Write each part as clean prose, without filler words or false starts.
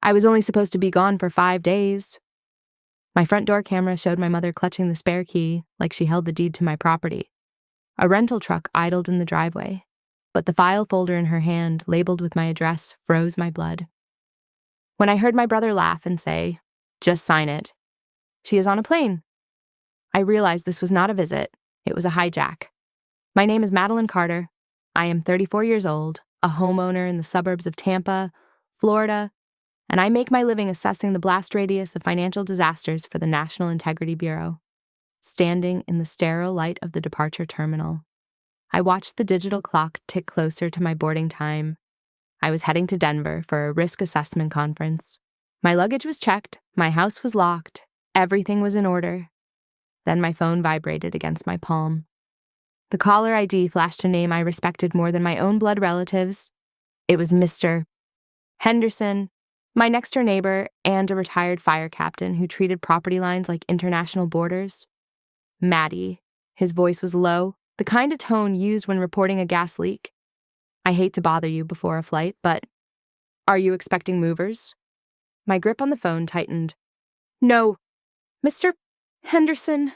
I was only supposed to be gone for 5 days. My front door camera showed my mother clutching the spare key like she held the deed to my property. A rental truck idled in the driveway, but the file folder in her hand, labeled with my address, froze my blood. When I heard my brother laugh and say, "Just sign it," "She is on a plane," I realized this was not a visit, it was a hijack. My name is Madeline Carter. I am 34 years old, a homeowner in the suburbs of Tampa, Florida, and I make my living assessing the blast radius of financial disasters for the National Integrity Bureau. Standing in the sterile light of the departure terminal, I watched the digital clock tick closer to my boarding time. I was heading to Denver for a risk assessment conference. My luggage was checked, my house was locked, everything was in order. Then my phone vibrated against my palm. The caller ID flashed a name I respected more than my own blood relatives. It was Mr. Henderson, my next-door neighbor and a retired fire captain who treated property lines like international borders. Maddie. His voice was low, the kind of tone used when reporting a gas leak. "I hate to bother you before a flight, but are you expecting movers?" My grip on the phone tightened. "No, Mr. Henderson,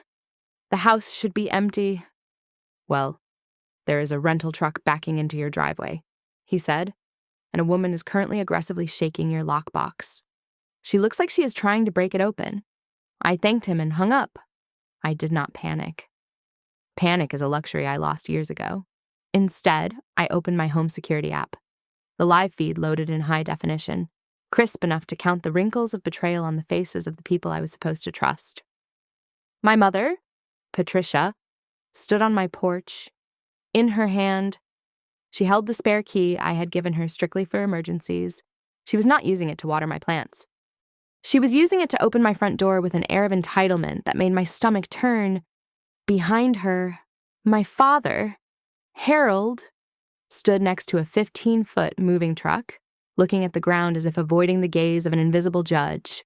the house should be empty." "Well, there is a rental truck backing into your driveway," he said, "and a woman is currently aggressively shaking your lockbox. She looks like she is trying to break it open." I thanked him and hung up. I did not panic. Panic is a luxury I lost years ago. Instead, I opened my home security app. The live feed loaded in high definition, crisp enough to count the wrinkles of betrayal on the faces of the people I was supposed to trust. My mother, Patricia, stood on my porch. In her hand, she held the spare key I had given her strictly for emergencies. She was not using it to water my plants. She was using it to open my front door with an air of entitlement that made my stomach turn. Behind her, my father, Harold, stood next to a 15-foot moving truck, looking at the ground as if avoiding the gaze of an invisible judge.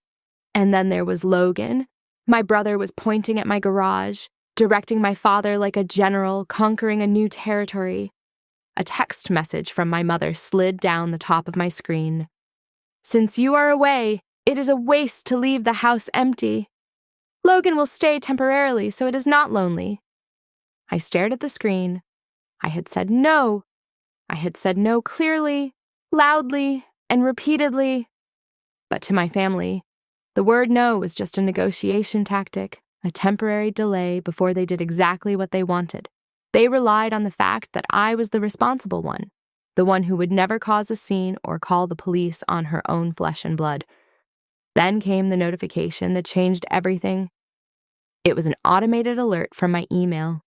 And then there was Logan. My brother was pointing at my garage, directing my father like a general conquering a new territory. A text message from my mother slid down the top of my screen. "Since you are away, it is a waste to leave the house empty. Logan will stay temporarily, so it is not lonely." I stared at the screen. I had said no. I had said no clearly, loudly, and repeatedly. But to my family, the word no was just a negotiation tactic, a temporary delay before they did exactly what they wanted. They relied on the fact that I was the responsible one, the one who would never cause a scene or call the police on her own flesh and blood. Then came the notification that changed everything. It was an automated alert from my email.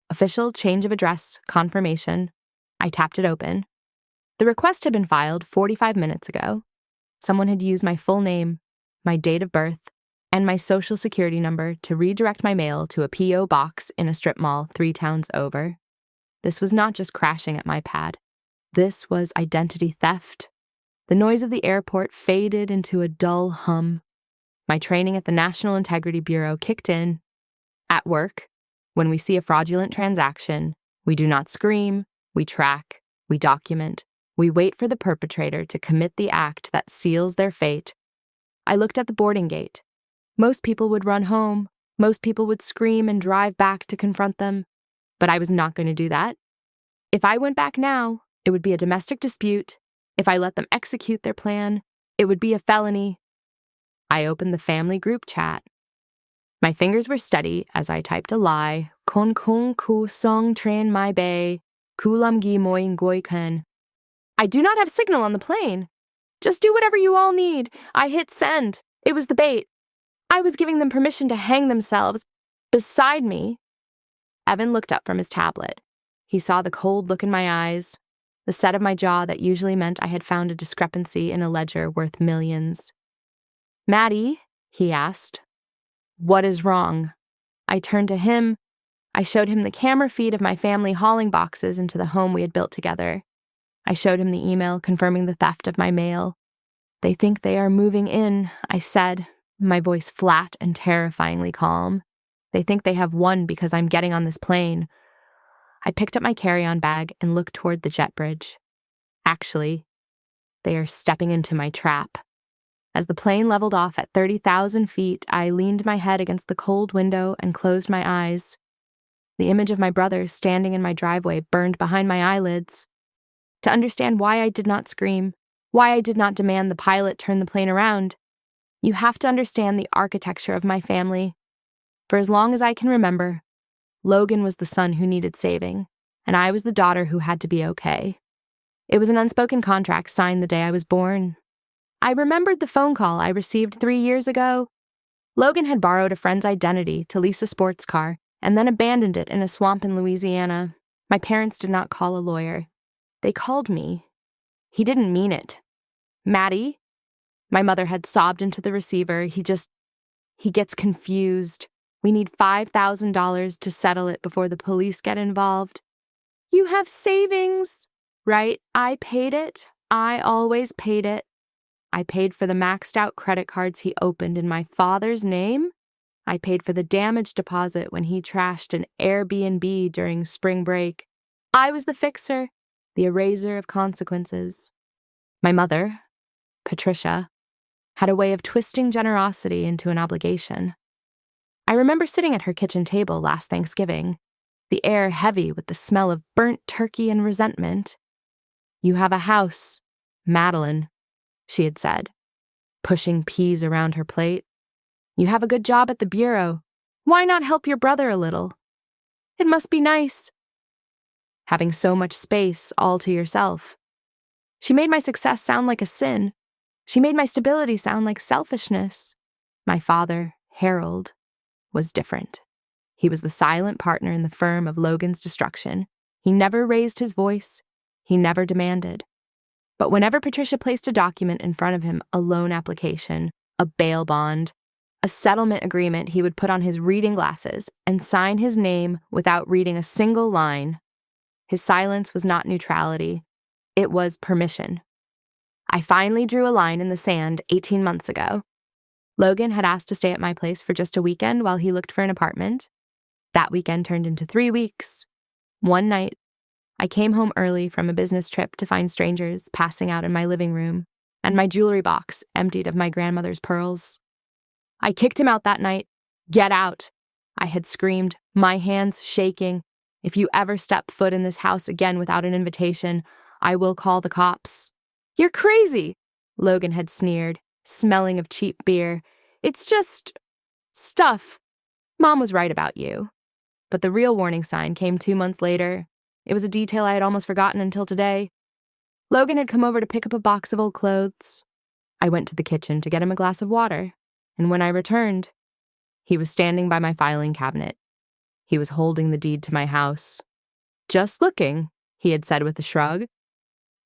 Official change of address confirmation. I tapped it open. The request had been filed 45 minutes ago. Someone had used my full name, my date of birth, and my social security number to redirect my mail to a P.O. box in a strip mall 3 towns over. This was not just crashing at my pad. This was identity theft. The noise of the airport faded into a dull hum. My training at the National Integrity Bureau kicked in. At work, when we see a fraudulent transaction, we do not scream, we track, we document, we wait for the perpetrator to commit the act that seals their fate. I looked at the boarding gate. Most people would run home. Most people would scream and drive back to confront them. But I was not going to do that. If I went back now, it would be a domestic dispute. If I let them execute their plan, it would be a felony. I opened the family group chat. My fingers were steady as I typed a lie. Kon kung ku song tran mai bay, kulam gi moing goi ken. I do not have signal on the plane. Just do whatever you all need. I hit send. It was the bait. I was giving them permission to hang themselves. Beside me, Evan looked up from his tablet. He saw the cold look in my eyes, the set of my jaw that usually meant I had found a discrepancy in a ledger worth millions. "Maddie," he asked, "what is wrong?" I turned to him. I showed him the camera feed of my family hauling boxes into the home we had built together. I showed him the email confirming the theft of my mail. "They think they are moving in," I said, my voice flat and terrifyingly calm. "They think they have won because I'm getting on this plane." I picked up my carry-on bag and looked toward the jet bridge. Actually, they are stepping into my trap. As the plane leveled off at 30,000 feet, I leaned my head against the cold window and closed my eyes. The image of my brother standing in my driveway burned behind my eyelids. To understand why I did not scream, why I did not demand the pilot turn the plane around, you have to understand the architecture of my family. For as long as I can remember, Logan was the son who needed saving, and I was the daughter who had to be okay. It was an unspoken contract signed the day I was born. I remembered the phone call I received 3 years ago. Logan had borrowed a friend's identity to lease a sports car and then abandoned it in a swamp in Louisiana. My parents did not call a lawyer. They called me. He didn't mean it. Maddie? My mother had sobbed into the receiver. He gets confused. We need $5,000 to settle it before the police get involved. You have savings, right? I paid it. I always paid it. I paid for the maxed out credit cards he opened in my father's name. I paid for the damage deposit when he trashed an Airbnb during spring break. I was the fixer, the eraser of consequences. My mother, Patricia, had a way of twisting generosity into an obligation. I remember sitting at her kitchen table last Thanksgiving, the air heavy with the smell of burnt turkey and resentment. You have a house, Madeline, she had said, pushing peas around her plate. You have a good job at the bureau. Why not help your brother a little? It must be nice, having so much space all to yourself. She made my success sound like a sin. She made my stability sound like selfishness. My father, Harold, was different. He was the silent partner in the firm of Logan's destruction. He never raised his voice. He never demanded. But whenever Patricia placed a document in front of him, a loan application, a bail bond, a settlement agreement, he would put on his reading glasses and sign his name without reading a single line. His silence was not neutrality. It was permission. I finally drew a line in the sand 18 months ago. Logan had asked to stay at my place for just a weekend while he looked for an apartment. That weekend turned into 3 weeks. One night, I came home early from a business trip to find strangers passing out in my living room, and my jewelry box emptied of my grandmother's pearls. I kicked him out that night. Get out, I had screamed, my hands shaking. If you ever step foot in this house again without an invitation, I will call the cops. You're crazy, Logan had sneered, smelling of cheap beer. It's just stuff. Mom was right about you. But the real warning sign came 2 months later. It was a detail I had almost forgotten until today. Logan had come over to pick up a box of old clothes. I went to the kitchen to get him a glass of water, and when I returned, he was standing by my filing cabinet. He was holding the deed to my house. Just looking, he had said with a shrug,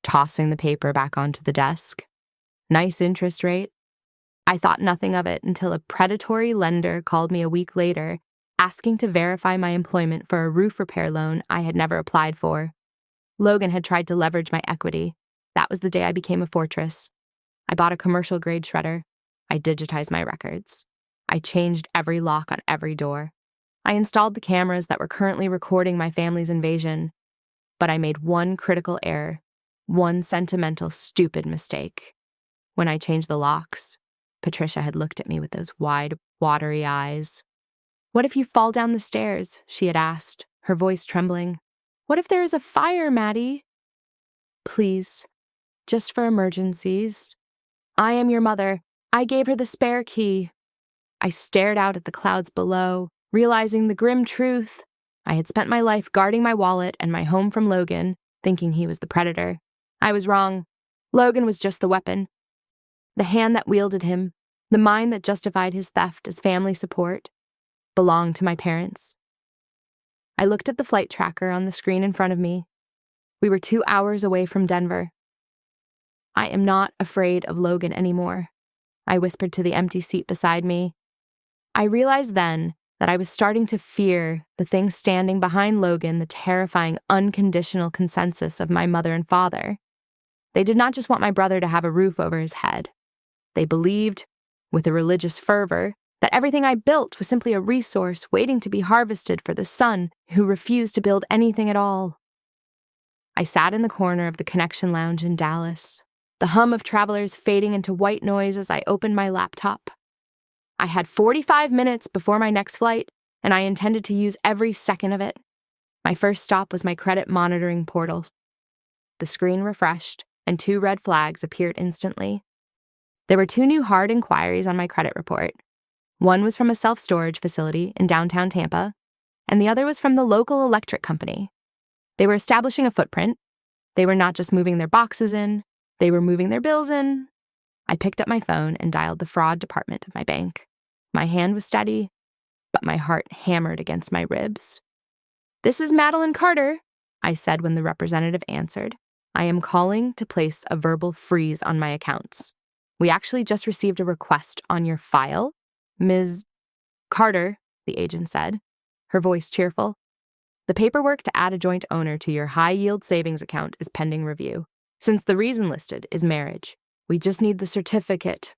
tossing the paper back onto the desk. Nice interest rate. I thought nothing of it until a predatory lender called me a week later, asking to verify my employment for a roof repair loan I had never applied for. Logan had tried to leverage my equity. That was the day I became a fortress. I bought a commercial-grade shredder. I digitized my records. I changed every lock on every door. I installed the cameras that were currently recording my family's invasion. But I made one critical error, one sentimental, stupid mistake. When I changed the locks, Patricia had looked at me with those wide, watery eyes. What if you fall down the stairs? She had asked, her voice trembling. What if there is a fire, Maddie? Please, just for emergencies. I am your mother. I gave her the spare key. I stared out at the clouds below, realizing the grim truth. I had spent my life guarding my wallet and my home from Logan, thinking he was the predator. I was wrong. Logan was just the weapon. The hand that wielded him, the mind that justified his theft as family support, belonged to my parents. I looked at the flight tracker on the screen in front of me. We were 2 hours away from Denver. I am not afraid of Logan anymore, I whispered to the empty seat beside me. I realized then that I was starting to fear the thing standing behind Logan, the terrifying, unconditional consensus of my mother and father. They did not just want my brother to have a roof over his head. They believed, with a religious fervor, that everything I built was simply a resource waiting to be harvested for the son who refused to build anything at all. I sat in the corner of the Connection Lounge in Dallas, the hum of travelers fading into white noise as I opened my laptop. I had 45 minutes before my next flight, and I intended to use every second of it. My first stop was my credit monitoring portal. The screen refreshed, and 2 red flags appeared instantly. There were 2 new hard inquiries on my credit report. One was from a self-storage facility in downtown Tampa, and the other was from the local electric company. They were establishing a footprint. They were not just moving their boxes in, they were moving their bills in. I picked up my phone and dialed the fraud department of my bank. My hand was steady, but my heart hammered against my ribs. "This is Madeline Carter," I said when the representative answered. "I am calling to place a verbal freeze on my accounts. We actually just received a request on your file." "Ms. Carter," the agent said, her voice cheerful, "the paperwork to add a joint owner to your high-yield savings account is pending review. Since the reason listed is marriage, we just need the certificate."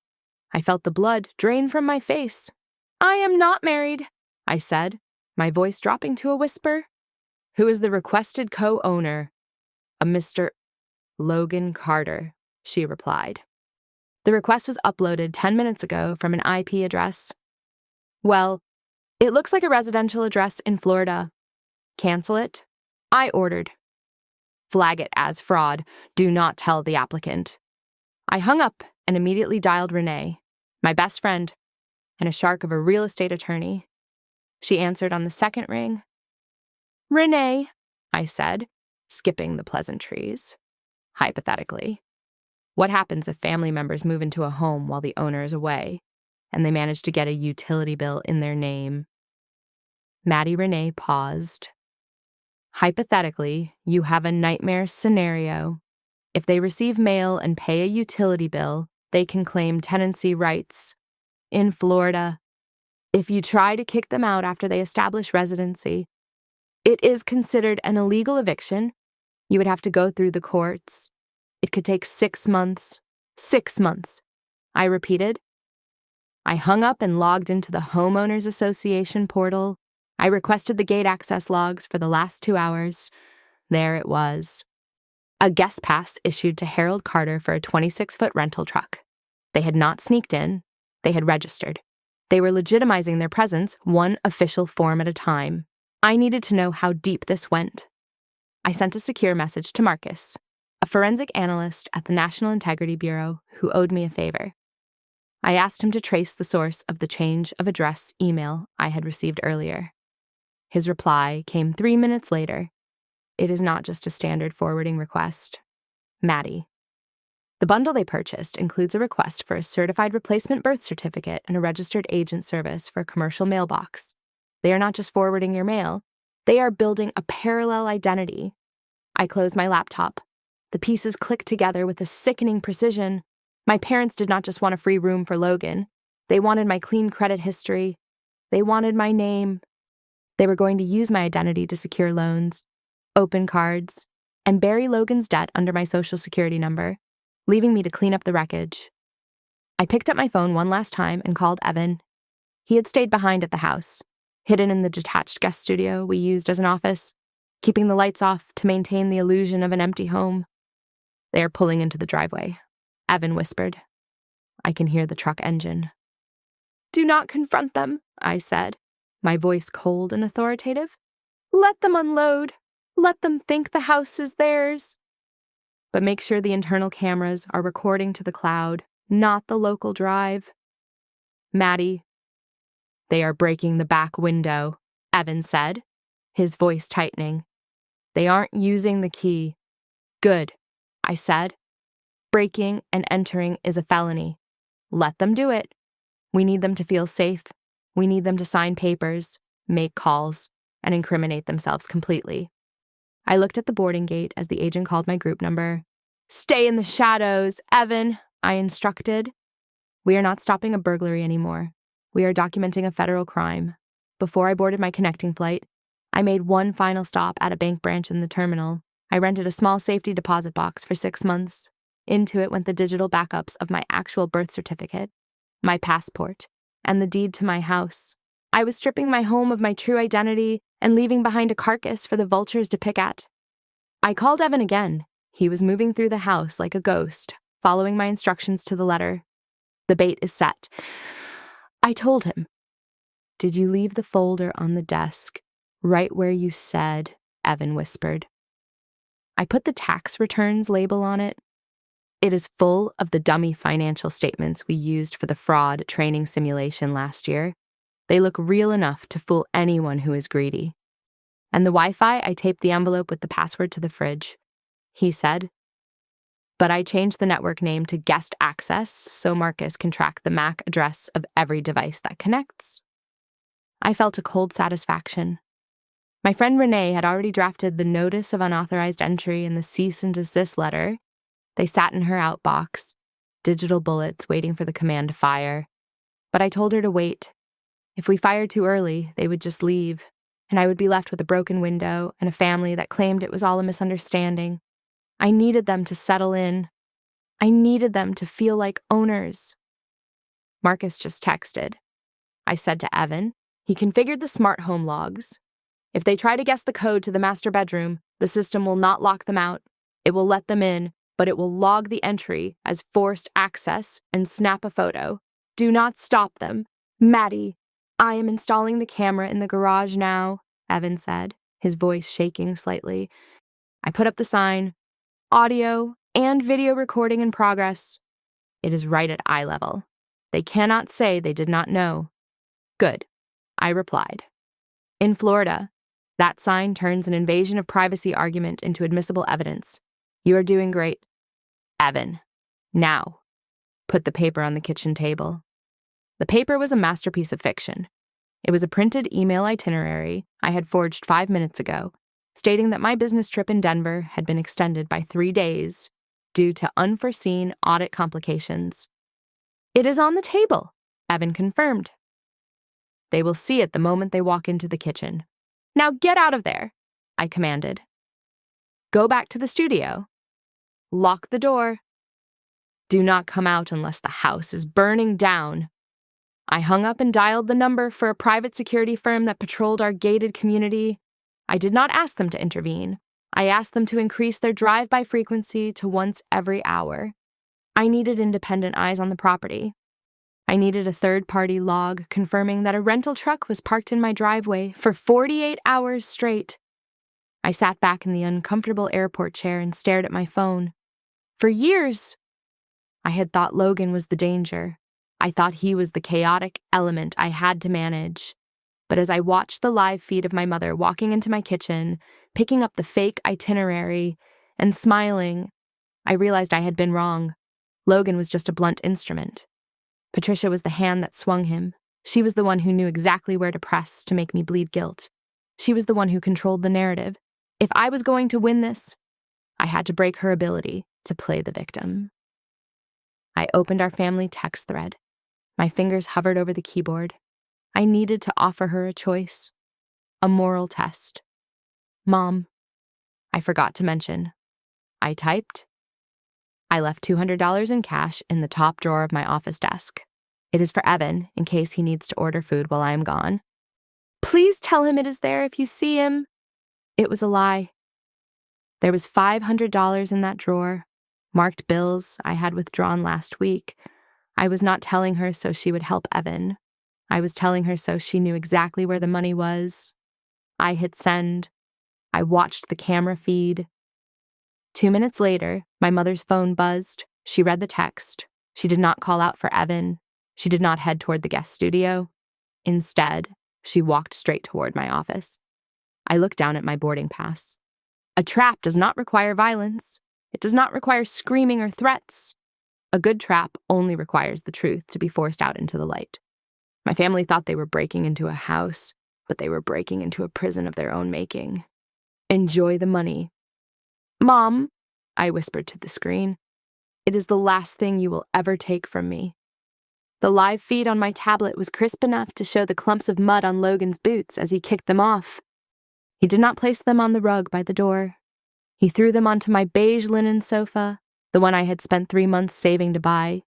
I felt the blood drain from my face. "I am not married," I said, my voice dropping to a whisper. "Who is the requested co-owner?" "A Mr. Logan Carter," she replied. "The request was uploaded 10 minutes ago from an IP address." "Well, it looks like a residential address in Florida." "Cancel it," I ordered. "Flag it as fraud. Do not tell the applicant." I hung up and immediately dialed Renee, my best friend, and a shark of a real estate attorney. She answered on the second ring. "Renee," I said, skipping the pleasantries. "Hypothetically, what happens if family members move into a home while the owner is away, and they manage to get a utility bill in their name?" Maddie Renee paused. "Hypothetically, you have a nightmare scenario. If they receive mail and pay a utility bill, they can claim tenancy rights. In Florida, if you try to kick them out after they establish residency, it is considered an illegal eviction. You would have to go through the courts. It could take 6 months. 6 months," I repeated. I hung up and logged into the Homeowners Association portal. I requested the gate access logs for the last 2 hours. There it was. A guest pass issued to Harold Carter for a 26-foot rental truck. They had not sneaked in. They had registered. They were legitimizing their presence one official form at a time. I needed to know how deep this went. I sent a secure message to Marcus, a forensic analyst at the National Integrity Bureau who owed me a favor. I asked him to trace the source of the change of address email I had received earlier. His reply came 3 minutes later. "It is not just a standard forwarding request. Maddie." The bundle they purchased includes a request for a certified replacement birth certificate and a registered agent service for a commercial mailbox. They are not just forwarding your mail, they are building a parallel identity. I closed my laptop. The pieces clicked together with a sickening precision. My parents did not just want a free room for Logan. They wanted my clean credit history. They wanted my name. They were going to use my identity to secure loans, open cards, and bury Logan's debt under my social security number, leaving me to clean up the wreckage. I picked up my phone one last time and called Evan. He had stayed behind at the house, hidden in the detached guest studio we used as an office, keeping the lights off to maintain the illusion of an empty home. "They are pulling into the driveway," Evan whispered. I can hear the truck engine. "Do not confront them," I said, my voice cold and authoritative. "Let them unload. Let them think the house is theirs. But make sure the internal cameras are recording to the cloud, not the local drive." "Maddie." "They are breaking the back window," Evan said, his voice tightening. "They aren't using the key." "Good," I said. "Breaking and entering is a felony. Let them do it. We need them to feel safe. We need them to sign papers, make calls, and incriminate themselves completely." I looked at the boarding gate as the agent called my group number. "Stay in the shadows, Evan," I instructed. "We are not stopping a burglary anymore. We are documenting a federal crime." Before I boarded my connecting flight, I made one final stop at a bank branch in the terminal. I rented a small safety deposit box for 6 months. Into it went the digital backups of my actual birth certificate, my passport, and the deed to my house. I was stripping my home of my true identity and leaving behind a carcass for the vultures to pick at. I called Evan again. He was moving through the house like a ghost, following my instructions to the letter. The bait is set. I told him. Did you leave the folder on the desk, right where you said, Evan whispered. I put the tax returns label on it. It is full of the dummy financial statements we used for the fraud training simulation last year. They look real enough to fool anyone who is greedy. And the Wi-Fi, I taped the envelope with the password to the fridge. He said, but I changed the network name to Guest Access so Marcus can track the MAC address of every device that connects. I felt a cold satisfaction. My friend Renee had already drafted the notice of unauthorized entry and the cease and desist letter. They sat in her outbox, digital bullets waiting for the command to fire. But I told her to wait. If we fired too early, they would just leave, and I would be left with a broken window and a family that claimed it was all a misunderstanding. I needed them to settle in. I needed them to feel like owners. Marcus just texted. I said to Evan, he configured the smart home logs. If they try to guess the code to the master bedroom, the system will not lock them out. It will let them in, but it will log the entry as forced access and snap a photo. Do not stop them. Maddie, I am installing the camera in the garage now, Evan said, his voice shaking slightly. I put up the sign, audio and video recording in progress. It is right at eye level. They cannot say they did not know. Good, I replied. In Florida, that sign turns an invasion of privacy argument into admissible evidence. You are doing great. Evan, now, put the paper on the kitchen table. The paper was a masterpiece of fiction. It was a printed email itinerary I had forged 5 minutes ago, stating that my business trip in Denver had been extended by 3 days due to unforeseen audit complications. It is on the table, Evan confirmed. They will see it the moment they walk into the kitchen. Now get out of there, I commanded. Go back to the studio. Lock the door. Do not come out unless the house is burning down. I hung up and dialed the number for a private security firm that patrolled our gated community. I did not ask them to intervene. I asked them to increase their drive-by frequency to once every hour. I needed independent eyes on the property. I needed a third-party log confirming that a rental truck was parked in my driveway for 48 hours straight. I sat back in the uncomfortable airport chair and stared at my phone. For years, I had thought Logan was the danger. I thought he was the chaotic element I had to manage. But as I watched the live feed of my mother walking into my kitchen, picking up the fake itinerary, and smiling, I realized I had been wrong. Logan was just a blunt instrument. Patricia was the hand that swung him. She was the one who knew exactly where to press to make me bleed guilt. She was the one who controlled the narrative. If I was going to win this, I had to break her ability to play the victim. I opened our family text thread. My fingers hovered over the keyboard. I needed to offer her a choice, a moral test. Mom, I forgot to mention. I typed. I left $200 in cash in the top drawer of my office desk. It is for Evan, in case he needs to order food while I am gone. Please tell him it is there if you see him. It was a lie. There was $500 in that drawer, marked bills I had withdrawn last week. I was not telling her so she would help Evan. I was telling her so she knew exactly where the money was. I hit send. I watched the camera feed. 2 minutes later, my mother's phone buzzed. She read the text. She did not call out for Evan. She did not head toward the guest studio. Instead, she walked straight toward my office. I looked down at my boarding pass. A trap does not require violence. It does not require screaming or threats. A good trap only requires the truth to be forced out into the light. My family thought they were breaking into a house, but they were breaking into a prison of their own making. Enjoy the money. Mom, I whispered to the screen, it is the last thing you will ever take from me. The live feed on my tablet was crisp enough to show the clumps of mud on Logan's boots as he kicked them off. He did not place them on the rug by the door. He threw them onto my beige linen sofa, the one I had spent 3 months saving to buy.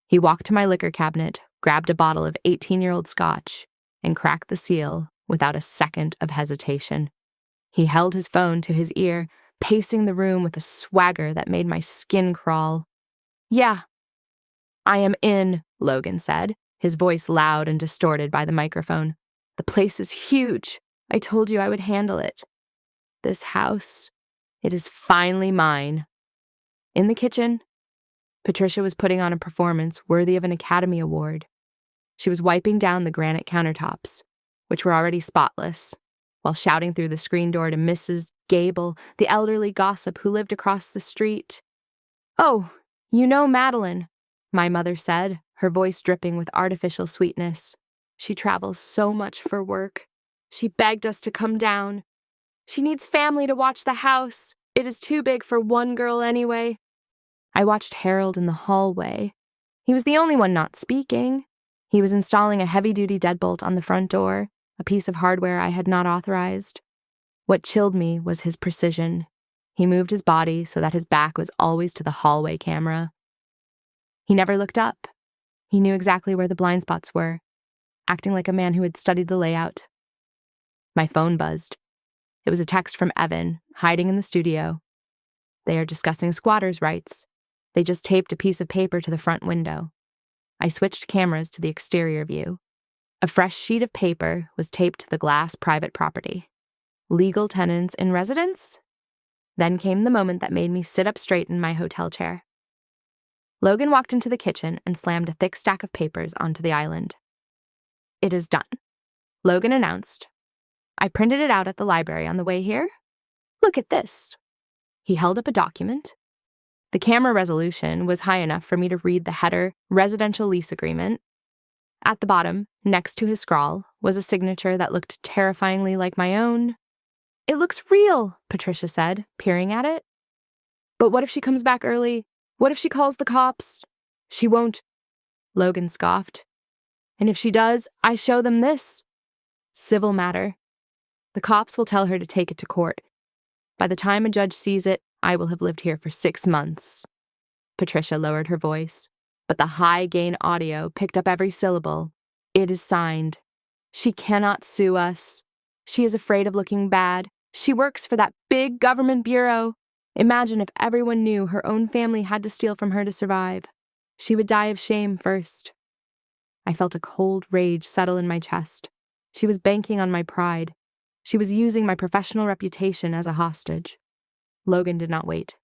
He walked to my liquor cabinet, grabbed a bottle of 18-year-old scotch, and cracked the seal without a second of hesitation. He held his phone to his ear, pacing the room with a swagger that made my skin crawl. Yeah, I am in, Logan said, his voice loud and distorted by the microphone. The place is huge. I told you I would handle it. This house, it is finally mine. In the kitchen, Patricia was putting on a performance worthy of an Academy Award. She was wiping down the granite countertops, which were already spotless, while shouting through the screen door to Mrs. Gable, the elderly gossip who lived across the street. "Oh, you know Madeline," my mother said, her voice dripping with artificial sweetness. "She travels so much for work. She begged us to come down. She needs family to watch the house. It is too big for one girl anyway." I watched Harold in the hallway. He was the only one not speaking. He was installing a heavy-duty deadbolt on the front door, a piece of hardware I had not authorized. What chilled me was his precision. He moved his body so that his back was always to the hallway camera. He never looked up. He knew exactly where the blind spots were, acting like a man who had studied the layout. My phone buzzed. It was a text from Evan, hiding in the studio. "They are discussing squatters' rights. They just taped a piece of paper to the front window." I switched cameras to the exterior view. A fresh sheet of paper was taped to the glass private property. Legal tenants in residence? Then came the moment that made me sit up straight in my hotel chair. Logan walked into the kitchen and slammed a thick stack of papers onto the island. "It is done," Logan announced. "I printed it out at the library on the way here. Look at this." He held up a document. The camera resolution was high enough for me to read the header, "Residential Lease Agreement." At the bottom, next to his scrawl, was a signature that looked terrifyingly like my own. "It looks real," Patricia said, peering at it. "But what if she comes back early? What if she calls the cops?" "She won't," Logan scoffed. "And if she does, I show them this. Civil matter. The cops will tell her to take it to court. By the time a judge sees it, I will have lived here for 6 months. Patricia lowered her voice, but the high-gain audio picked up every syllable. "It is signed. She cannot sue us. She is afraid of looking bad. She works for that big government bureau. Imagine if everyone knew her own family had to steal from her to survive. She would die of shame first." I felt a cold rage settle in my chest. She was banking on my pride. She was using my professional reputation as a hostage. Logan did not wait.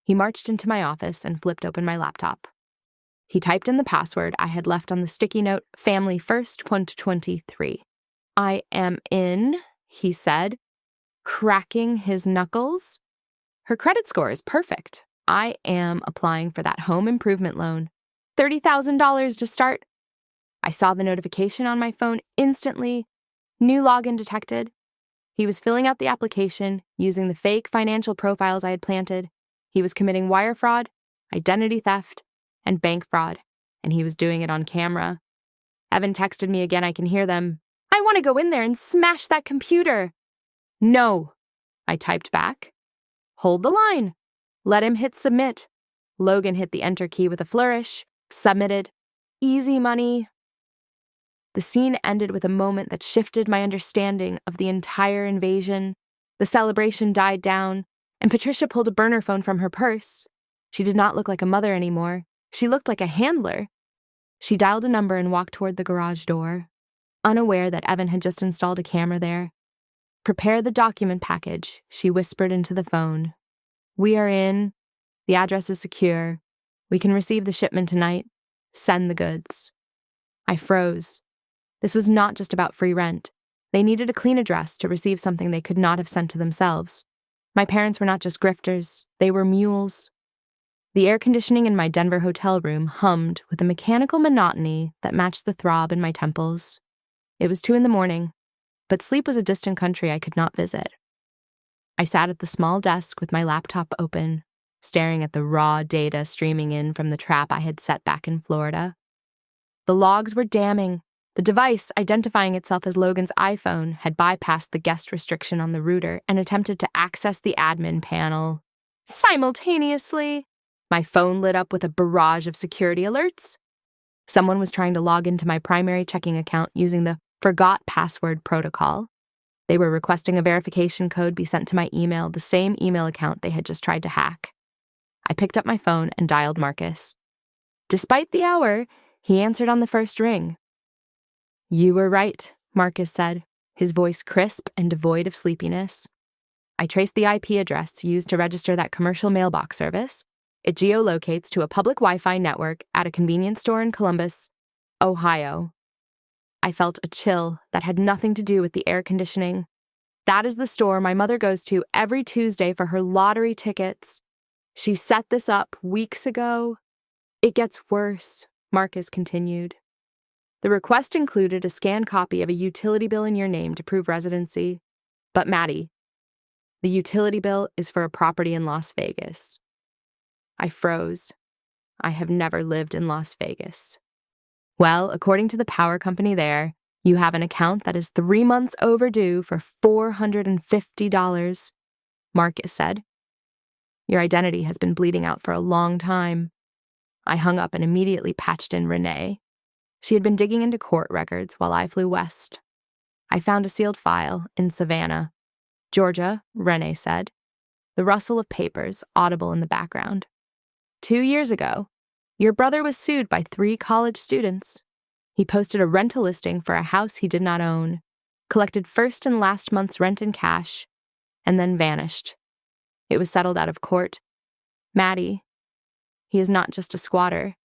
He marched into my office and flipped open my laptop. He typed in the password I had left on the sticky note, "Family First 2023. "I am in," he said, cracking his knuckles. "Her credit score is perfect. I am applying for that home improvement loan. $30,000 to start." I saw the notification on my phone instantly. New login detected. He was filling out the application using the fake financial profiles I had planted. He was committing wire fraud, identity theft, and bank fraud, and he was doing it on camera. Evan texted me again. I can hear them. "I want to go in there and smash that computer." "No," I typed back. "Hold the line." Let him hit submit. Logan hit the enter key with a flourish. Submitted. Easy money. The scene ended with a moment that shifted my understanding of the entire invasion. The celebration died down, and Patricia pulled a burner phone from her purse. She did not look like a mother anymore. She looked like a handler. She dialed a number and walked toward the garage door, unaware that Evan had just installed a camera there. "Prepare the document package," she whispered into the phone. "We are in. The address is secure. We can receive the shipment tonight. Send the goods." I froze. This was not just about free rent. They needed a clean address to receive something they could not have sent to themselves. My parents were not just grifters, they were mules. The air conditioning in my Denver hotel room hummed with a mechanical monotony that matched the throb in my temples. It was 2 a.m, but sleep was a distant country I could not visit. I sat at the small desk with my laptop open, staring at the raw data streaming in from the trap I had set back in Florida. The logs were damning. The device, identifying itself as Logan's iPhone, had bypassed the guest restriction on the router and attempted to access the admin panel. Simultaneously, my phone lit up with a barrage of security alerts. Someone was trying to log into my primary checking account using the forgot password protocol. They were requesting a verification code be sent to my email, the same email account they had just tried to hack. I picked up my phone and dialed Marcus. Despite the hour, he answered on the first ring. "You were right," Marcus said, his voice crisp and devoid of sleepiness. I traced the IP address used to register that commercial mailbox service. It geolocates to a public Wi-Fi network at a convenience store in Columbus, Ohio. I felt a chill that had nothing to do with the air conditioning. That is the store my mother goes to every Tuesday for her lottery tickets. She set this up weeks ago. It gets worse, Marcus continued. The request included a scanned copy of a utility bill in your name to prove residency. But Maddie, the utility bill is for a property in Las Vegas. I froze. I have never lived in Las Vegas. Well, according to the power company there, you have an account that is 3 months overdue for $450, Marcus said. Your identity has been bleeding out for a long time. I hung up and immediately patched in Renee. She had been digging into court records while I flew west. I found a sealed file in Savannah, Georgia, Renee said, the rustle of papers audible in the background. 2 years ago, your brother was sued by 3 college students. He posted a rental listing for a house he did not own, collected first and last month's rent in cash, and then vanished. It was settled out of court. Maddie, he is not just a squatter.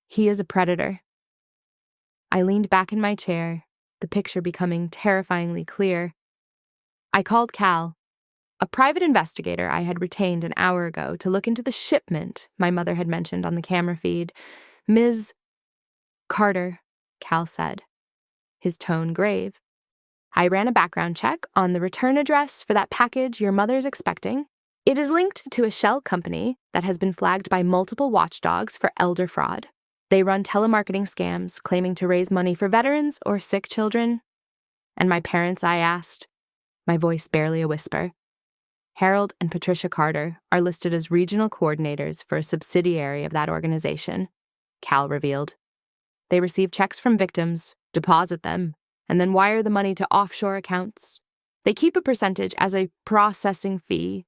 He is a predator. I leaned back in my chair, the picture becoming terrifyingly clear. I called Cal, a private investigator I had retained an hour ago to look into the shipment my mother had mentioned on the camera feed. Ms. Carter, Cal said, his tone grave. I ran a background check on the return address for that package your mother's expecting. It is linked to a shell company that has been flagged by multiple watchdogs for elder fraud. They run telemarketing scams claiming to raise money for veterans or sick children. And my parents, I asked, my voice barely a whisper. Harold and Patricia Carter are listed as regional coordinators for a subsidiary of that organization, Cal revealed. They receive checks from victims, deposit them, and then wire the money to offshore accounts. They keep a percentage as a processing fee.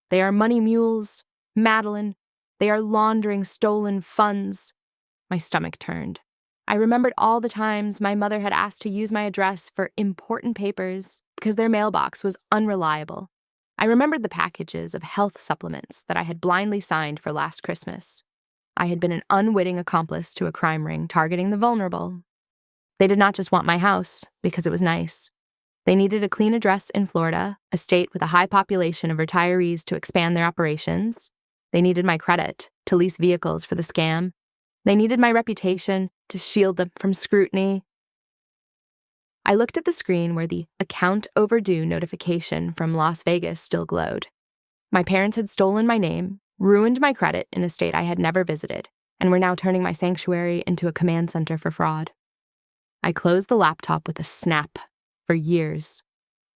They are money mules, Madeline. They are laundering stolen funds. My stomach turned. I remembered all the times my mother had asked to use my address for important papers because their mailbox was unreliable. I remembered the packages of health supplements that I had blindly signed for last Christmas. I had been an unwitting accomplice to a crime ring targeting the vulnerable. They did not just want my house because it was nice. They needed a clean address in Florida, a state with a high population of retirees to expand their operations. They needed my credit to lease vehicles for the scam. They needed my reputation to shield them from scrutiny. I looked at the screen where the account overdue notification from Las Vegas still glowed. My parents had stolen my name, ruined my credit in a state I had never visited, and were now turning my sanctuary into a command center for fraud. I closed the laptop with a snap. For years,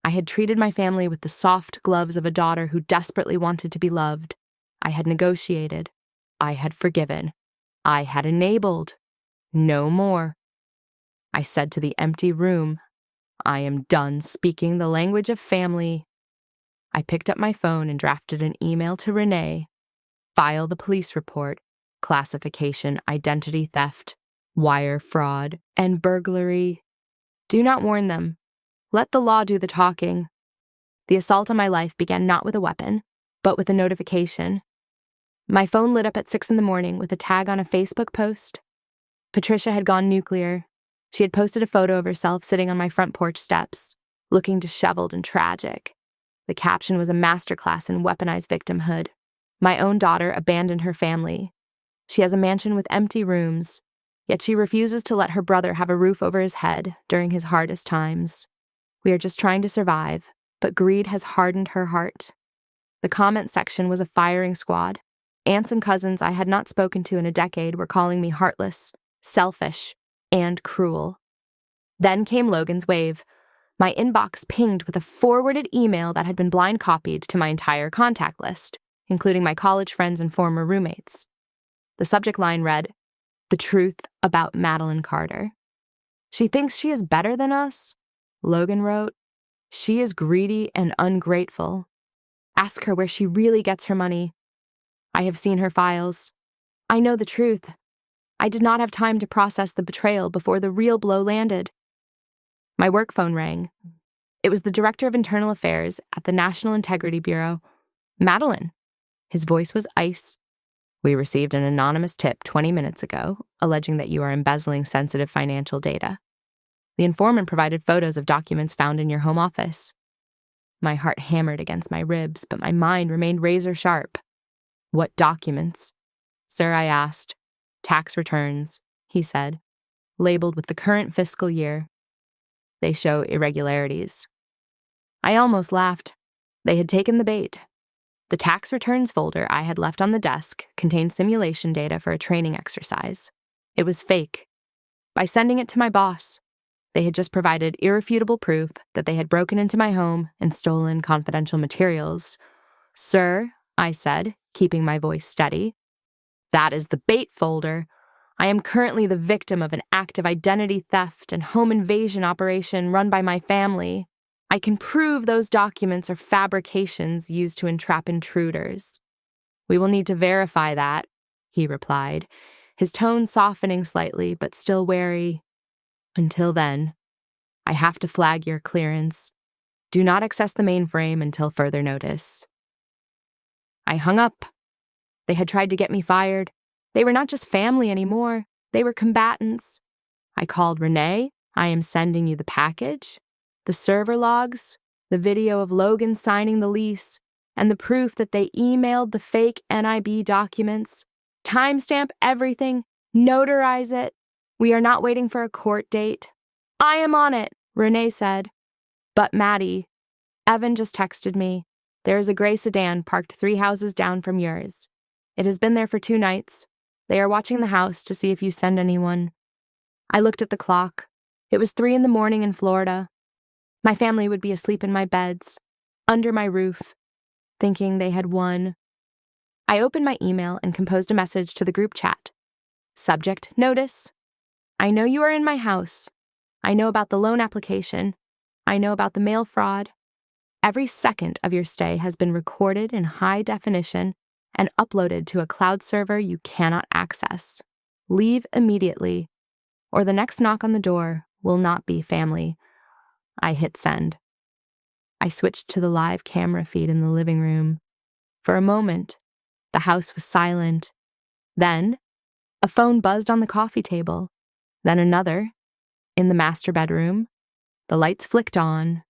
I had treated my family with the soft gloves of a daughter who desperately wanted to be loved. I had negotiated. I had forgiven. I had enabled. No more. I said to the empty room, I am done speaking the language of family. I picked up my phone and drafted an email to Renee. File the police report, classification, identity theft, wire fraud, and burglary. Do not warn them. Let the law do the talking. The assault on my life began not with a weapon, but with a notification. My phone lit up at 6 a.m. with a tag on a Facebook post. Patricia had gone nuclear. She had posted a photo of herself sitting on my front porch steps, looking disheveled and tragic. The caption was a masterclass in weaponized victimhood. My own daughter abandoned her family. She has a mansion with empty rooms, yet she refuses to let her brother have a roof over his head during his hardest times. We are just trying to survive, but greed has hardened her heart. The comment section was a firing squad. Aunts and cousins I had not spoken to in a decade were calling me heartless, selfish, and cruel. Then came Logan's wave. My inbox pinged with a forwarded email that had been blind copied to my entire contact list, including my college friends and former roommates. The subject line read, "The truth about Madeline Carter." She thinks she is better than us, Logan wrote. She is greedy and ungrateful. Ask her where she really gets her money. I have seen her files. I know the truth. I did not have time to process the betrayal before the real blow landed. My work phone rang. It was the Director of Internal Affairs at the National Integrity Bureau, Madeline. His voice was ice. We received an anonymous tip 20 minutes ago, alleging that you are embezzling sensitive financial data. The informant provided photos of documents found in your home office. My heart hammered against my ribs, but my mind remained razor sharp. What documents? Sir, I asked. Tax returns, he said, labeled with the current fiscal year. They show irregularities. I almost laughed. They had taken the bait. The tax returns folder I had left on the desk contained simulation data for a training exercise. It was fake. By sending it to my boss, they had just provided irrefutable proof that they had broken into my home and stolen confidential materials. Sir, I said, keeping my voice steady, that is the bait folder. I am currently the victim of an active identity theft and home invasion operation run by my family. I can prove those documents are fabrications used to entrap intruders. We will need to verify that, he replied, his tone softening slightly but still wary. Until then, I have to flag your clearance. Do not access the mainframe until further notice. I hung up. They had tried to get me fired. They were not just family anymore. They were combatants. I called Renee. I am sending you the package, the server logs, the video of Logan signing the lease, and the proof that they emailed the fake NIB documents. Timestamp everything. Notarize it. We are not waiting for a court date. I am on it, Renee said. But Maddie, Evan just texted me. There is a gray sedan parked 3 houses down from yours. It has been there for 2 nights. They are watching the house to see if you send anyone. I looked at the clock. It was 3 a.m. in Florida. My family would be asleep in my beds, under my roof, thinking they had won. I opened my email and composed a message to the group chat. Subject, notice. I know you are in my house. I know about the loan application. I know about the mail fraud. Every second of your stay has been recorded in high definition and uploaded to a cloud server you cannot access. Leave immediately, or the next knock on the door will not be family. I hit send. I switched to the live camera feed in the living room. For a moment, the house was silent. Then, a phone buzzed on the coffee table. Then another. In the master bedroom, the lights flicked on.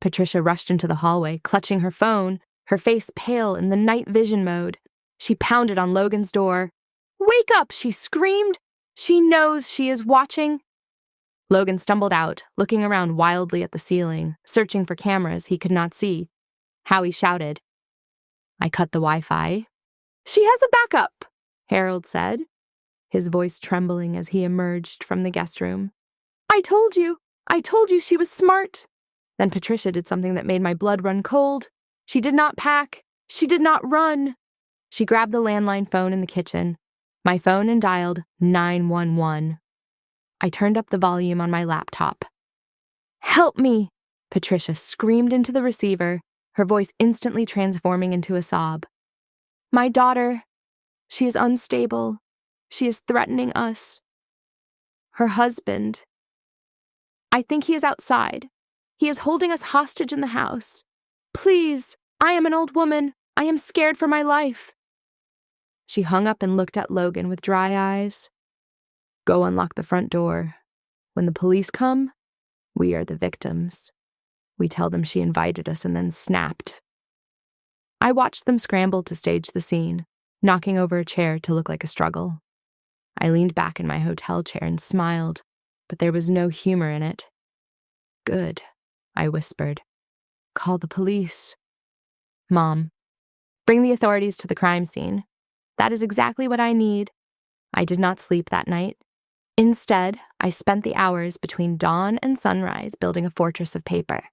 Patricia rushed into the hallway, clutching her phone, her face pale in the night vision mode. She pounded on Logan's door. Wake up, she screamed. She knows she is watching. Logan stumbled out, looking around wildly at the ceiling, searching for cameras he could not see. Howie shouted. I cut the Wi-Fi. She has a backup, Harold said, his voice trembling as he emerged from the guest room. I told you she was smart. Then Patricia did something that made my blood run cold. She did not pack. She did not run. She grabbed the landline phone in the kitchen, my phone, and dialed 911. I turned up the volume on my laptop. Help me, Patricia screamed into the receiver, her voice instantly transforming into a sob. My daughter, she is unstable. She is threatening us. Her husband. I think he is outside. He is holding us hostage in the house. Please, I am an old woman. I am scared for my life. She hung up and looked at Logan with dry eyes. Go unlock the front door. When the police come, we are the victims. We tell them she invited us and then snapped. I watched them scramble to stage the scene, knocking over a chair to look like a struggle. I leaned back in my hotel chair and smiled, but there was no humor in it. Good, I whispered. Call the police. Mom, bring the authorities to the crime scene. That is exactly what I need. I did not sleep that night. Instead, I spent the hours between dawn and sunrise building a fortress of paper.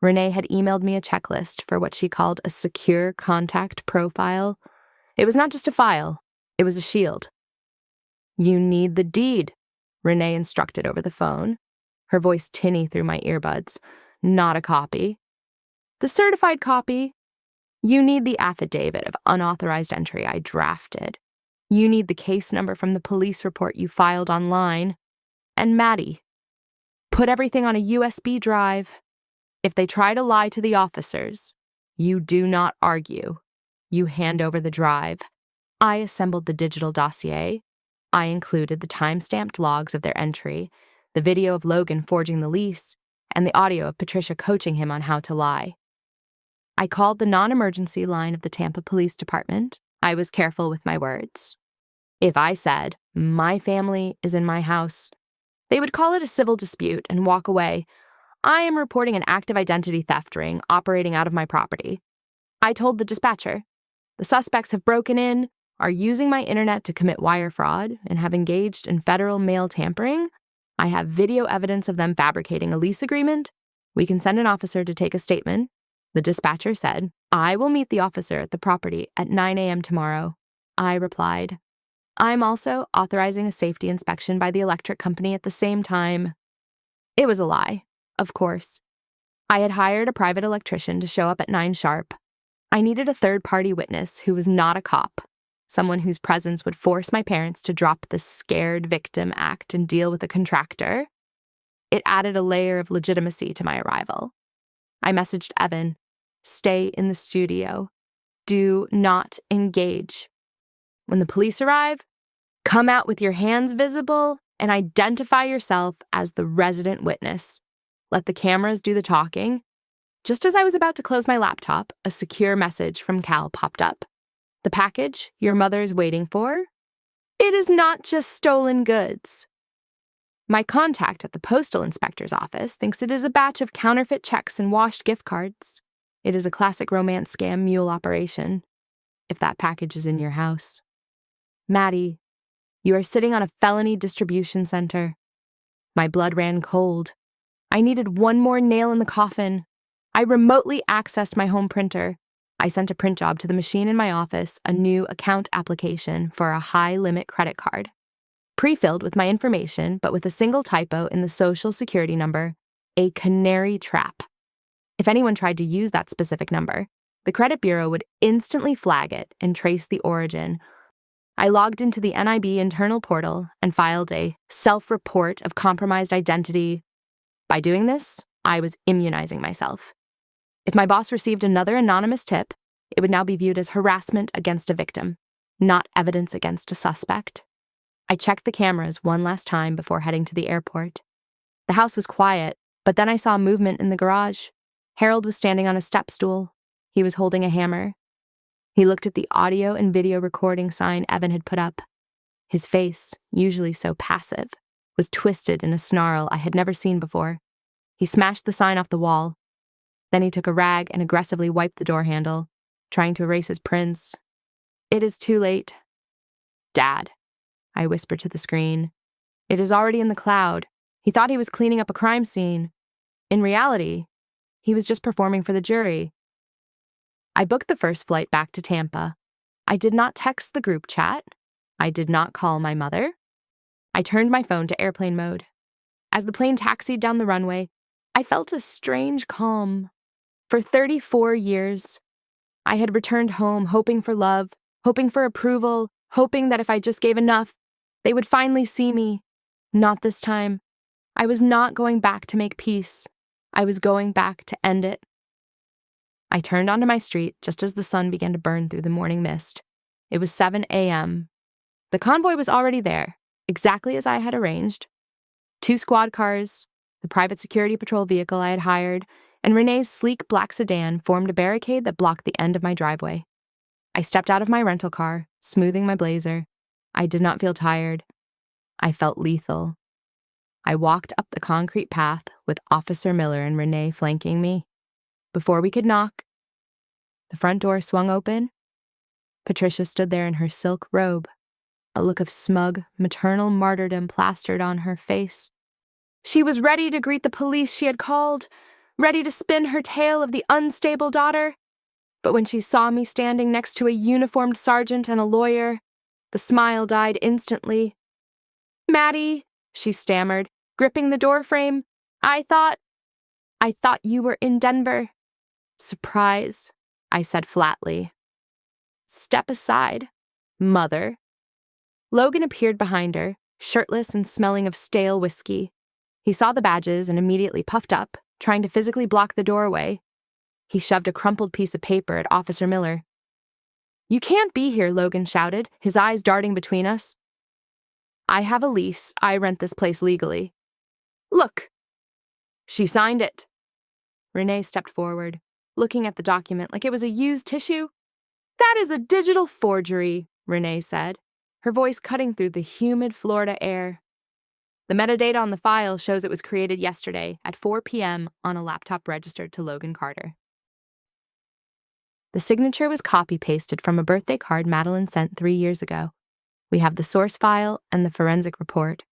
Renee had emailed me a checklist for what she called a secure contact profile. It was not just a file, it was a shield. You need the deed, Renee instructed over the phone, her voice tinny through my earbuds. Not a copy. The certified copy. You need the affidavit of unauthorized entry I drafted. You need the case number from the police report you filed online. And Maddie, put everything on a USB drive. If they try to lie to the officers, you do not argue. You hand over the drive. I assembled the digital dossier. I included the time-stamped logs of their entry, the video of Logan forging the lease, and the audio of Patricia coaching him on how to lie. I called the non-emergency line of the Tampa Police Department. I was careful with my words. If I said, "My family is in my house," they would call it a civil dispute and walk away. I am reporting an active identity theft ring operating out of my property. I told the dispatcher, "The suspects have broken in, are using my internet to commit wire fraud, and have engaged in federal mail tampering. I have video evidence of them fabricating a lease agreement. We can send an officer to take a statement." The dispatcher said, "I will meet the officer at the property at 9 a.m. tomorrow." I replied, "I'm also authorizing a safety inspection by the electric company at the same time." It was a lie, of course. I had hired a private electrician to show up at 9 sharp. I needed a third-party witness who was not a cop, someone whose presence would force my parents to drop the scared victim act and deal with a contractor. It added a layer of legitimacy to my arrival. I messaged Evan, "Stay in the studio. Do not engage. When the police arrive, come out with your hands visible and identify yourself as the resident witness. Let the cameras do the talking." Just as I was about to close my laptop, a secure message from Cal popped up. "The package your mother is waiting for? It is not just stolen goods." My contact at the postal inspector's office thinks it is a batch of counterfeit checks and washed gift cards. It is a classic romance scam mule operation, if that package is in your house. Maddie, you are sitting on a felony distribution center. My blood ran cold. I needed one more nail in the coffin. I remotely accessed my home printer. I sent a print job to the machine in my office, a new account application for a high-limit credit card. Pre-filled with my information, but with a single typo in the social security number, a canary trap. If anyone tried to use that specific number, the credit bureau would instantly flag it and trace the origin. I logged into the NIB internal portal and filed a self-report of compromised identity. By doing this, I was immunizing myself. If my boss received another anonymous tip, it would now be viewed as harassment against a victim, not evidence against a suspect. I checked the cameras one last time before heading to the airport. The house was quiet, but then I saw movement in the garage. Harold was standing on a step stool. He was holding a hammer. He looked at the audio and video recording sign Evan had put up. His face, usually so passive, was twisted in a snarl I had never seen before. He smashed the sign off the wall. Then he took a rag and aggressively wiped the door handle, trying to erase his prints. "It is too late." "Dad," I whispered to the screen. "It is already in the cloud." He thought he was cleaning up a crime scene. In reality, he was just performing for the jury. I booked the first flight back to Tampa. I did not text the group chat. I did not call my mother. I turned my phone to airplane mode. As the plane taxied down the runway, I felt a strange calm. For 34 years, I had returned home hoping for love, hoping for approval, hoping that if I just gave enough, they would finally see me. Not this time. I was not going back to make peace. I was going back to end it. I turned onto my street just as the sun began to burn through the morning mist. It was 7 a.m. The convoy was already there, exactly as I had arranged. 2 squad cars, the private security patrol vehicle I had hired, and Renee's sleek black sedan formed a barricade that blocked the end of my driveway. I stepped out of my rental car, smoothing my blazer. I did not feel tired. I felt lethal. I walked up the concrete path with Officer Miller and Renee flanking me. Before we could knock, the front door swung open. Patricia stood there in her silk robe, a look of smug, maternal martyrdom plastered on her face. She was ready to greet the police she had called, ready to spin her tale of the unstable daughter. But when she saw me standing next to a uniformed sergeant and a lawyer, the smile died instantly. "Maddie," she stammered, gripping the doorframe, I thought you were in Denver." Surprise. I said flatly. Step aside, Mother. Logan appeared behind her, shirtless and smelling of stale whiskey. He saw the badges and immediately puffed up, trying to physically block the doorway. He shoved a crumpled piece of paper at Officer Miller. You can't be here, Logan shouted, his eyes darting between us. I have a lease. I rent this place legally. Look. She signed it. Renee stepped forward, looking at the document like it was a used tissue. That is a digital forgery, Renee said, her voice cutting through the humid Florida air. The metadata on the file shows it was created yesterday at 4 p.m. on a laptop registered to Logan Carter. The signature was copy-pasted from a birthday card Madeline sent 3 years ago. We have the source file and the forensic report.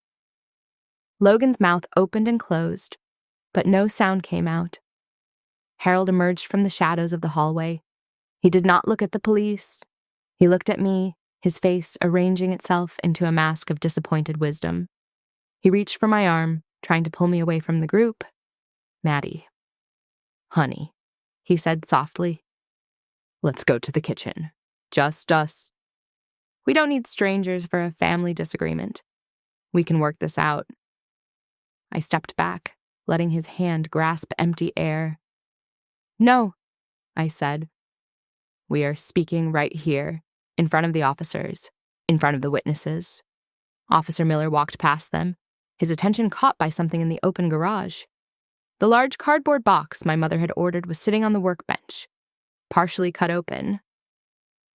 Logan's mouth opened and closed, but no sound came out. Harold emerged from the shadows of the hallway. He did not look at the police. He looked at me, his face arranging itself into a mask of disappointed wisdom. He reached for my arm, trying to pull me away from the group. Maddie. Honey, he said softly. Let's go to the kitchen. Just us. We don't need strangers for a family disagreement. We can work this out. I stepped back, letting his hand grasp empty air. No, I said. We are speaking right here, in front of the officers, in front of the witnesses. Officer Miller walked past them, his attention caught by something in the open garage. The large cardboard box my mother had ordered was sitting on the workbench, partially cut open.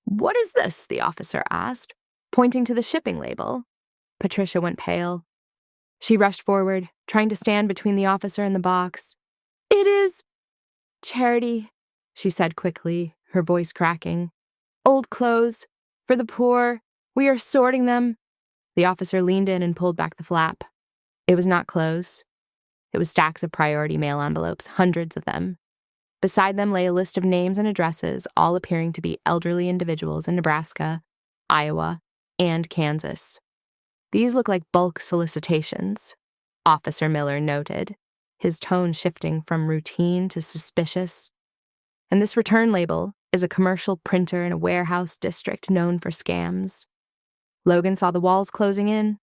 What is this? The officer asked, pointing to the shipping label. Patricia went pale. She rushed forward, trying to stand between the officer and the box. It is charity, she said quickly, her voice cracking. Old clothes, for the poor. We are sorting them. The officer leaned in and pulled back the flap. It was not clothes. It was stacks of priority mail envelopes, hundreds of them. Beside them lay a list of names and addresses, all appearing to be elderly individuals in Nebraska, Iowa, and Kansas. These look like bulk solicitations, Officer Miller noted, his tone shifting from routine to suspicious. And this return label is a commercial printer in a warehouse district known for scams. Logan saw the walls closing in.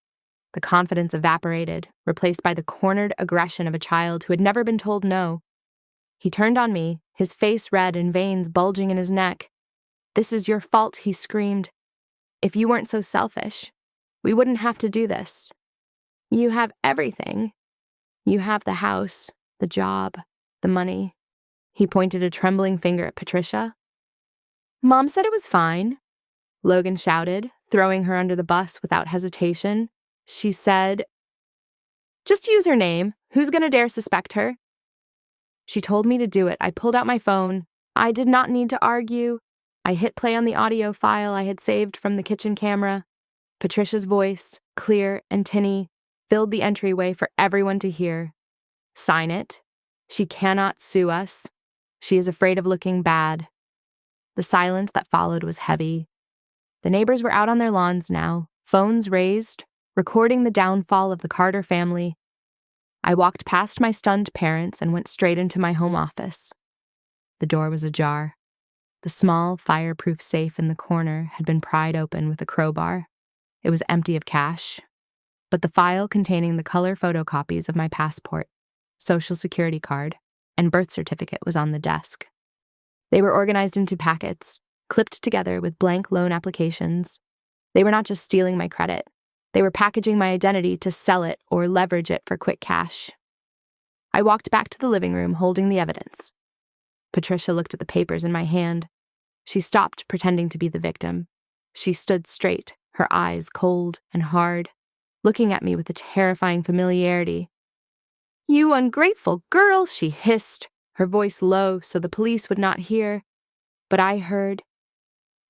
The confidence evaporated, replaced by the cornered aggression of a child who had never been told no. He turned on me, his face red and veins bulging in his neck. This is your fault, he screamed. If you weren't so selfish, we wouldn't have to do this. You have everything. You have the house, the job, the money. He pointed a trembling finger at Patricia. Mom said it was fine, Logan shouted, throwing her under the bus without hesitation. She said, just use her name. Who's going to dare suspect her? She told me to do it. I pulled out my phone. I did not need to argue. I hit play on the audio file I had saved from the kitchen camera. Patricia's voice, clear and tinny, filled the entryway for everyone to hear. Sign it. She cannot sue us. She is afraid of looking bad. The silence that followed was heavy. The neighbors were out on their lawns now, phones raised, recording the downfall of the Carter family. I walked past my stunned parents and went straight into my home office. The door was ajar. The small, fireproof safe in the corner had been pried open with a crowbar. It was empty of cash, but the file containing the color photocopies of my passport, social security card, and birth certificate was on the desk. They were organized into packets, clipped together with blank loan applications. They were not just stealing my credit. They were packaging my identity to sell it or leverage it for quick cash. I walked back to the living room holding the evidence. Patricia looked at the papers in my hand. She stopped pretending to be the victim. She stood straight, her eyes cold and hard, looking at me with a terrifying familiarity. You ungrateful girl, she hissed, her voice low so the police would not hear. But I heard,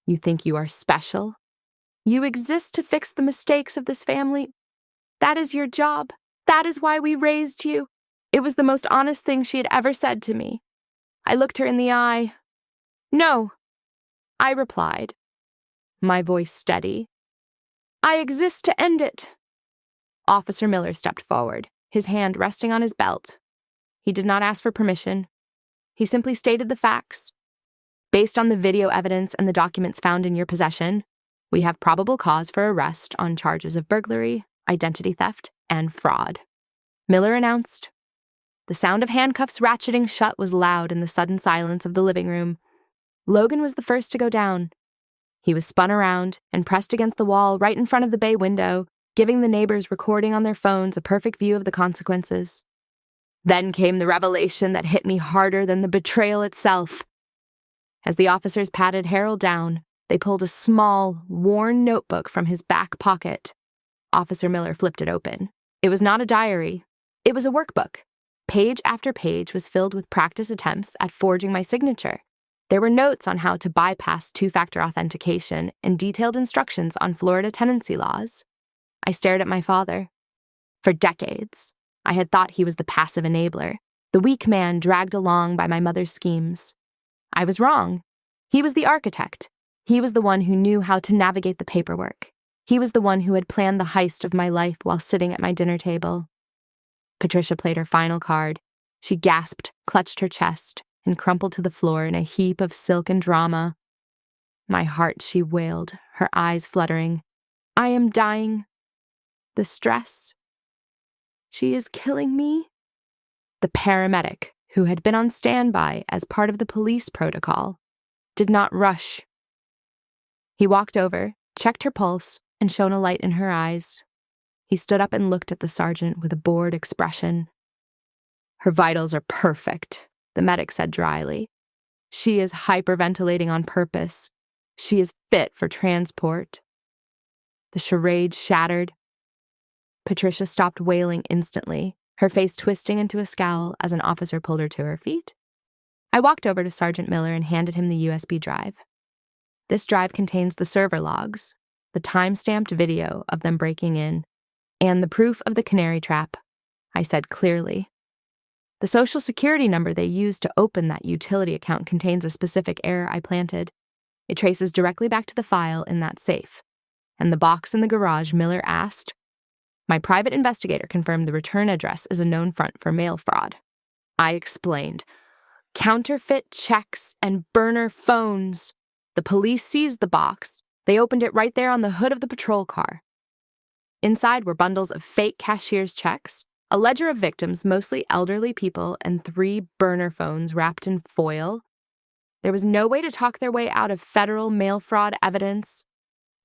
you think you are special? You exist to fix the mistakes of this family. That is your job. That is why we raised you. It was the most honest thing she had ever said to me. I looked her in the eye. No, I replied, my voice steady. I exist to end it. Officer Miller stepped forward, his hand resting on his belt. He did not ask for permission. He simply stated the facts. Based on the video evidence and the documents found in your possession, we have probable cause for arrest on charges of burglary, identity theft, and fraud," Miller announced. The sound of handcuffs ratcheting shut was loud in the sudden silence of the living room. Logan was the first to go down. He was spun around and pressed against the wall right in front of the bay window, giving the neighbors recording on their phones a perfect view of the consequences. Then came the revelation that hit me harder than the betrayal itself. As the officers patted Harold down, they pulled a small, worn notebook from his back pocket. Officer Miller flipped it open. It was not a diary. It was a workbook. Page after page was filled with practice attempts at forging my signature. There were notes on how to bypass two-factor authentication and detailed instructions on Florida tenancy laws. I stared at my father. For decades, I had thought he was the passive enabler, the weak man dragged along by my mother's schemes. I was wrong. He was the architect. He was the one who knew how to navigate the paperwork. He was the one who had planned the heist of my life while sitting at my dinner table. Patricia played her final card. She gasped, clutched her chest, and crumpled to the floor in a heap of silken drama. "My heart," she wailed, her eyes fluttering. "I am dying. The stress. She is killing me." The paramedic, who had been on standby as part of the police protocol, did not rush. He walked over, checked her pulse, and shone a light in her eyes. He stood up and looked at the sergeant with a bored expression. "Her vitals are perfect," the medic said dryly. "She is hyperventilating on purpose. She is fit for transport." The charade shattered. Patricia stopped wailing instantly, her face twisting into a scowl as an officer pulled her to her feet. I walked over to Sergeant Miller and handed him the USB drive. This drive contains the server logs, the time-stamped video of them breaking in, and the proof of the canary trap, I said clearly. The social security number they used to open that utility account contains a specific error I planted. It traces directly back to the file in that safe. And the box in the garage Miller asked, my private investigator confirmed the return address is a known front for mail fraud. I explained. Counterfeit checks and burner phones. The police seized the box. They opened it right there on the hood of the patrol car. Inside were bundles of fake cashier's checks, a ledger of victims, mostly elderly people, and 3 burner phones wrapped in foil. There was no way to talk their way out of federal mail fraud evidence.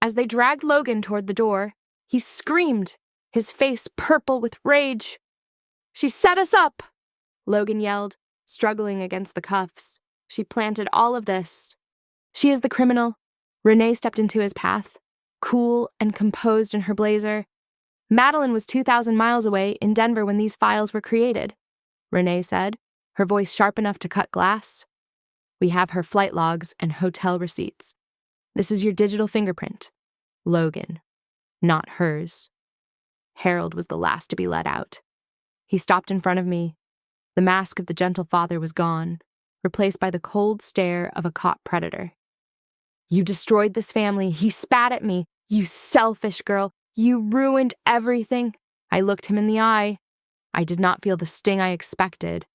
As they dragged Logan toward the door, he screamed, his face purple with rage. "She set us up!" Logan yelled, struggling against the cuffs. "She planted all of this. She is the criminal." Renee stepped into his path, cool and composed in her blazer. "Madeline was 2,000 miles away in Denver when these files were created," Renee said, her voice sharp enough to cut glass. "We have her flight logs and hotel receipts. This is your digital fingerprint. Logan, not hers." Harold was the last to be let out. He stopped in front of me. The mask of the gentle father was gone, replaced by the cold stare of a caught predator. "You destroyed this family. He spat at me. You selfish girl. You ruined everything." I looked him in the eye. I did not feel the sting I expected.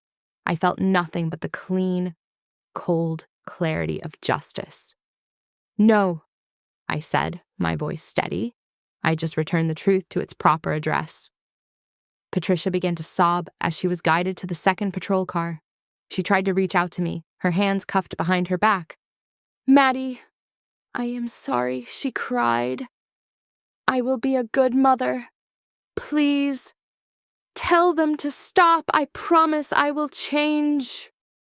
I felt nothing but the clean, cold clarity of justice. "No," I said, my voice steady. I just returned the truth to its proper address. Patricia began to sob as she was guided to the second patrol car. She tried to reach out to me, her hands cuffed behind her back. "Maddie, I am sorry," she cried. "I will be a good mother. Please, tell them to stop. I promise I will change."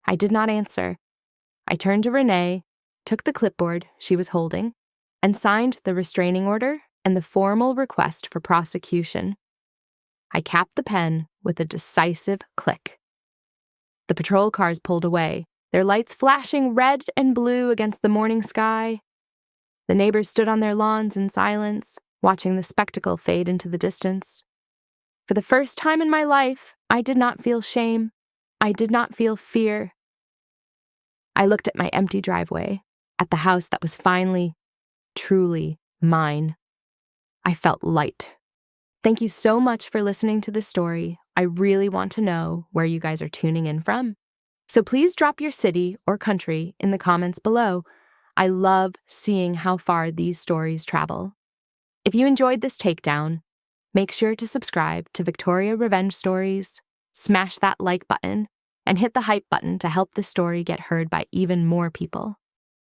I did not answer. I turned to Renee, took the clipboard she was holding, and signed the restraining order and the formal request for prosecution. I capped the pen with a decisive click. The patrol cars pulled away, their lights flashing red and blue against the morning sky. The neighbors stood on their lawns in silence, watching the spectacle fade into the distance. For the first time in my life, I did not feel shame. I did not feel fear. I looked at my empty driveway, at the house that was finally, truly mine. I felt light. Thank you so much for listening to this story. I really want to know where you guys are tuning in from. So please drop your city or country in the comments below. I love seeing how far these stories travel. If you enjoyed this takedown, make sure to subscribe to Victoria Revenge Stories, smash that like button, and hit the hype button to help this story get heard by even more people.